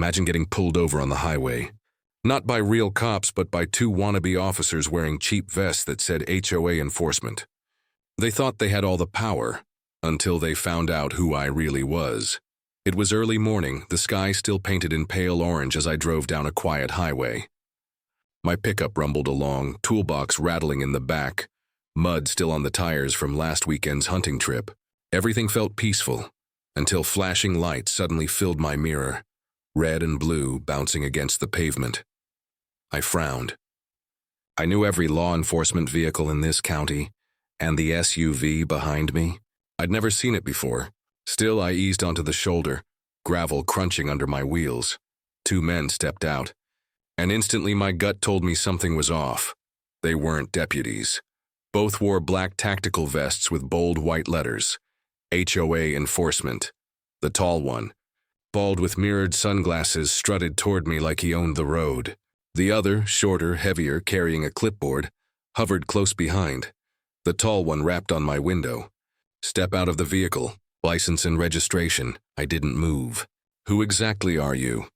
Imagine getting pulled over on the highway. Not by real cops, but by two wannabe officers wearing cheap vests that said HOA enforcement. They thought they had all the power, until they found out who I really was. It was early morning, the sky still painted in pale orange as I drove down a quiet highway. My pickup rumbled along, toolbox rattling in the back, mud still on the tires from last weekend's hunting trip. Everything felt peaceful, until flashing lights suddenly filled my mirror, red and blue bouncing against the pavement. I frowned. I knew every law enforcement vehicle in this county, and the SUV behind me. I'd never seen it before. Still, I eased onto the shoulder, gravel crunching under my wheels. Two men stepped out, and instantly my gut told me something was off. They weren't deputies. Both wore black tactical vests with bold white letters. HOA enforcement. The tall one, bald with mirrored sunglasses, strutted toward me like he owned the road. The other, shorter, heavier, carrying a clipboard, hovered close behind. The tall one rapped on my window. Step out of the vehicle. License and registration. I didn't move. Who exactly are you?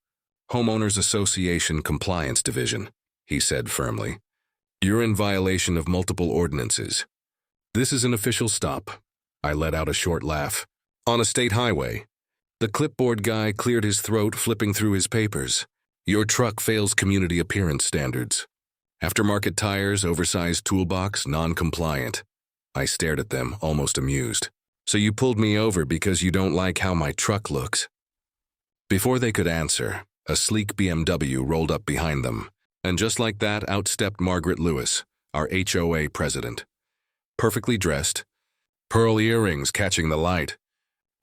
Homeowners Association Compliance Division, he said firmly. You're in violation of multiple ordinances. This is an official stop. I let out a short laugh. On a state highway. The clipboard guy cleared his throat, flipping through his papers. Your truck fails community appearance standards. Aftermarket tires, oversized toolbox, non-compliant. I stared at them, almost amused. So you pulled me over because you don't like how my truck looks? Before they could answer, a sleek BMW rolled up behind them, and just like that, out stepped Margaret Lewis, our HOA president. Perfectly dressed, pearl earrings catching the light,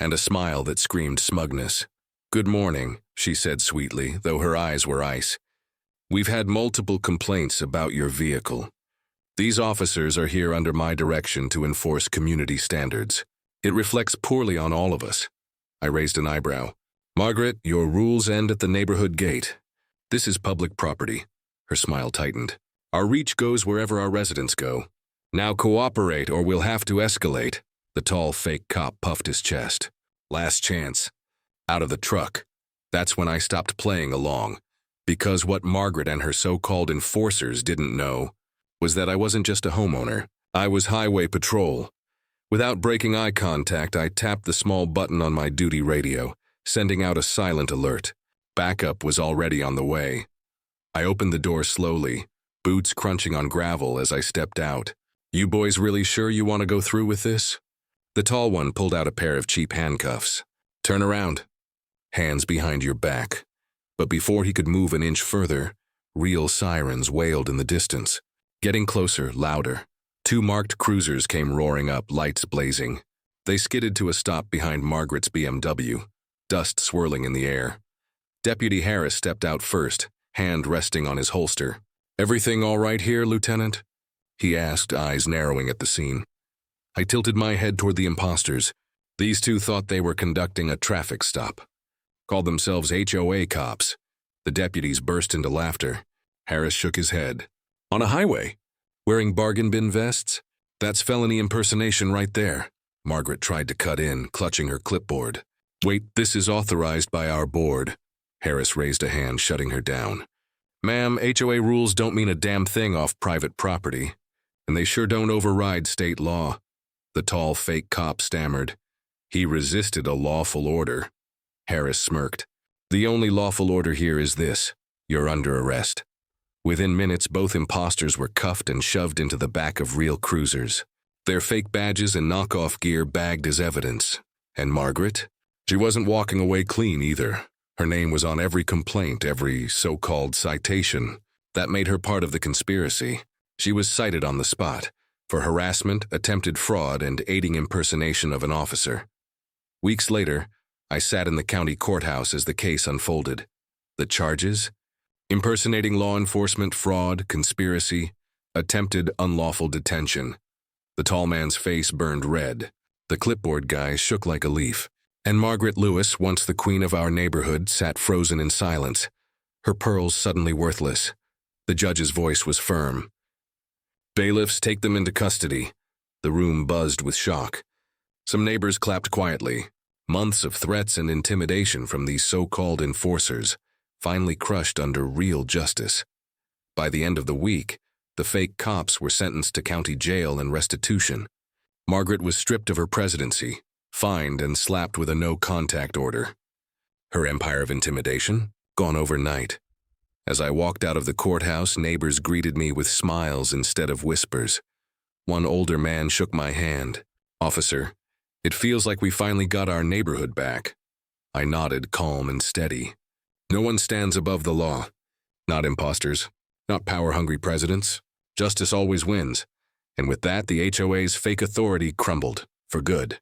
and a smile that screamed smugness. Good morning, she said sweetly, though her eyes were ice. We've had multiple complaints about your vehicle. These officers are here under my direction to enforce community standards. It reflects poorly on all of us. I raised an eyebrow. Margaret, your rules end at the neighborhood gate. This is public property. Her smile tightened. Our reach goes wherever our residents go. Now cooperate or we'll have to escalate. The tall fake cop puffed his chest. Last chance. Out of the truck. That's when I stopped playing along. Because what Margaret and her so-called enforcers didn't know was that I wasn't just a homeowner. I was highway patrol. Without breaking eye contact, I tapped the small button on my duty radio, sending out a silent alert. Backup was already on the way. I opened the door slowly, boots crunching on gravel as I stepped out. You boys really sure you want to go through with this? The tall one pulled out a pair of cheap handcuffs. Turn around. Hands behind your back. But before he could move an inch further, real sirens wailed in the distance. Getting closer, louder. Two marked cruisers came roaring up, lights blazing. They skidded to a stop behind Margaret's BMW, dust swirling in the air. Deputy Harris stepped out first, hand resting on his holster. Everything all right here, Lieutenant? He asked, eyes narrowing at the scene. I tilted my head toward the imposters. These two thought they were conducting a traffic stop. Called themselves HOA cops. The deputies burst into laughter. Harris shook his head. On a highway? Wearing bargain bin vests? That's felony impersonation right there. Margaret tried to cut in, clutching her clipboard. Wait, this is authorized by our board. Harris raised a hand, shutting her down. Ma'am, HOA rules don't mean a damn thing off private property. And they sure don't override state law. The tall fake cop stammered. He resisted a lawful order. Harris smirked. The only lawful order here is this. You're under arrest. Within minutes, both imposters were cuffed and shoved into the back of real cruisers. Their fake badges and knockoff gear bagged as evidence. And Margaret? She wasn't walking away clean either. Her name was on every complaint, every so-called citation. That made her part of the conspiracy. She was cited on the spot for harassment, attempted fraud, and aiding impersonation of an officer. Weeks later, I sat in the county courthouse as the case unfolded. The charges? Impersonating law enforcement, fraud, conspiracy, attempted unlawful detention. The tall man's face burned red. The clipboard guy shook like a leaf. And Margaret Lewis, once the queen of our neighborhood, sat frozen in silence, her pearls suddenly worthless. The judge's voice was firm. Bailiffs, take them into custody. The room buzzed with shock. Some neighbors clapped quietly. Months of threats and intimidation from these so-called enforcers finally crushed under real justice. By the end of the week, the fake cops were sentenced to county jail and restitution. Margaret was stripped of her presidency, fined and slapped with a no-contact order. Her empire of intimidation, gone overnight. As I walked out of the courthouse, neighbors greeted me with smiles instead of whispers. One older man shook my hand. "Officer, it feels like we finally got our neighborhood back." I nodded, calm and steady. No one stands above the law. Not imposters, not power-hungry presidents. Justice always wins. And with that, the HOA's fake authority crumbled, for good.